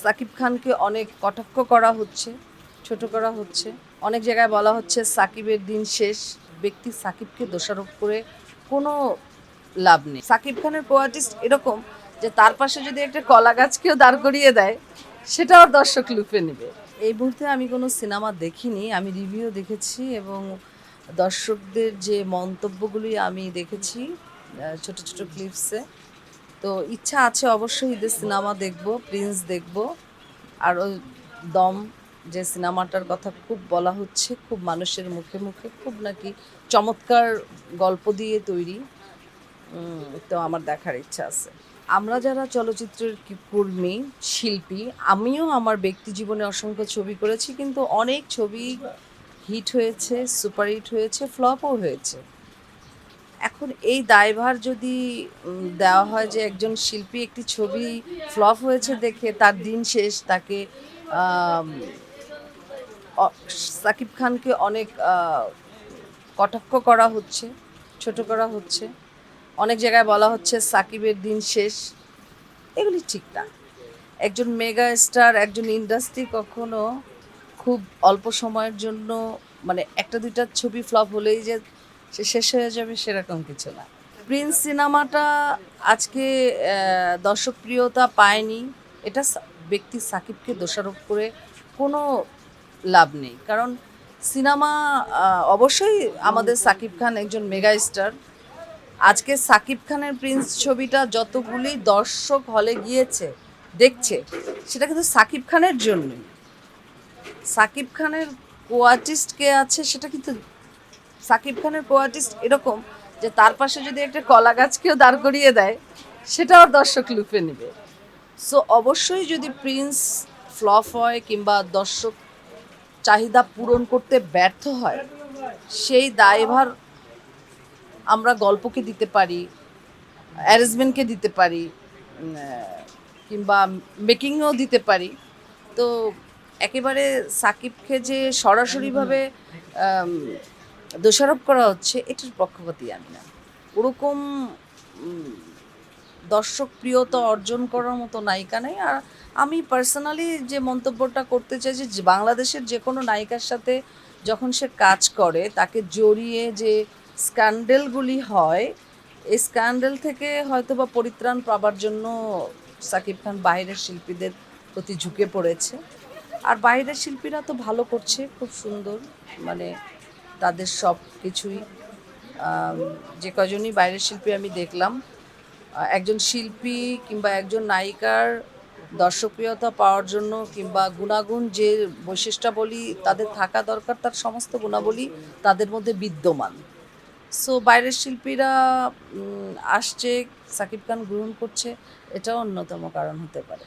সাকিব খানকে অনেক কটাক্ষ করা হচ্ছে, ছোট করা হচ্ছে। অনেক জায়গায় বলা হচ্ছে সাকিবের দিন শেষ। ব্যক্তি সাকিবকে দোষারোপ করে কোনো লাভ নেই। সাকিব খানের কো-আর্টিস্ট এরকম যে তার পাশে যদি একটা কলা গাছকেও দাঁড় করিয়ে দেয়, সেটাও দর্শক লুফে নেবে। এই মুহূর্তে আমি কোনো সিনেমা দেখিনি, আমি রিভিউ দেখেছি এবং দর্শকদের যে মন্তব্যগুলি আমি দেখেছি ছোট ছোট ক্লিপসে। তো ইচ্ছা আছে অবশ্যই ঈদের সিনেমা দেখব, প্রিন্স দেখব। আর ওই দম যে সিনেমাটার কথা খুব বলা হচ্ছে, খুব মানুষের মুখে মুখে, খুব নাকি চমৎকার গল্প দিয়ে তৈরি। তো আমার দেখার ইচ্ছা আছে। আমরা যারা চলচ্চিত্রের কর্মী, শিল্পী, আমিও আমার ব্যক্তি জীবনে অসংখ্য ছবি করেছি, কিন্তু অনেক ছবি হিট হয়েছে, সুপারহিট হয়েছে, ফ্লপও হয়েছে। এখন এই দায়ভার যদি দেওয়া হয় যে একজন শিল্পী একটি ছবি ফ্লপ হয়েছে দেখে তার দিন শেষ, তাকে সাকিব খানকে অনেক কটাক্ষ করা হচ্ছে, ছোট করা হচ্ছে। অনেক জায়গায় বলা হচ্ছে সাকিবের দিন শেষ। এগুলি ঠিক না। একজন মেগা স্টার, একজন ইন্ডাস্ট্রি কখনো খুব অল্প সময়ের জন্য, মানে একটা দুইটা ছবি ফ্লপ হলেই যে সে শেষ হয়ে যাবে সেরকম কিছু না। প্রিন্স সিনেমাটা আজকে দর্শকপ্রিয়তা পায়নি, এটা ব্যক্তি সাকিবকে দোষারোপ করে কোনো লাভ নেই। কারণ সিনেমা অবশ্যই আমাদের সাকিব খান একজন মেগা স্টার। আজকে সাকিব খানের প্রিন্স ছবিটা যতগুলি দর্শক হলে গিয়েছে দেখছে, সেটা কিন্তু সাকিব খানের জন্যই। সাকিব খানের কো-আর্টিস্ট কে আছে সেটা কিন্তু, সাকিব খানের কো-আর্টিস্ট এরকম যে তার পাশে যদি একটা কলা গাছকেও দাঁড় করিয়ে দেয়, সেটাও দর্শক লুফে নেবে। সো অবশ্যই যদি প্রিন্স ফ্লপ হয় কিংবা দর্শক চাহিদা পূরণ করতে ব্যর্থ হয়, সেই দায়ভার আমরা গল্পকে দিতে পারি, অ্যারেঞ্জমেন্টকে দিতে পারি, কিংবা মেকিংও দিতে পারি। তো একেবারে সাকিবকে যে সরাসরিভাবে দোষারোপ করা হচ্ছে, এটার পক্ষপাতী আমি না। ওরকম দর্শক প্রিয়তা অর্জন করার মতো নায়িকা নেই। আর আমি পার্সোনালি যে মন্তব্যটা করতে চাই যে বাংলাদেশের যে কোনো নায়িকার সাথে যখন সে কাজ করে, তাকে জড়িয়ে যে স্ক্যান্ডেলগুলি হয়, এই স্ক্যান্ডেল থেকে হয়তো বা পরিত্রাণ পাবার জন্য সাকিব খান বাইরের শিল্পীদের প্রতি ঝুঁকে পড়েছে। আর বাইরের শিল্পীরা তো ভালো করছে, খুব সুন্দর, মানে তাদের সব কিছুই, যে কজনই বাইরের শিল্পী আমি দেখলাম, একজন শিল্পী কিংবা একজন নায়িকার দর্শকপ্রিয়তা পাওয়ার জন্য কিংবা গুণাগুণ যে বৈশিষ্ট্যাবলী তাদের থাকা দরকার, তার সমস্ত গুণাবলী তাদের মধ্যে বিদ্যমান। সো বাইরের শিল্পীরা আসছে, সাকিব খান গ্রহণ করছে, এটাও অন্যতম কারণ হতে পারে।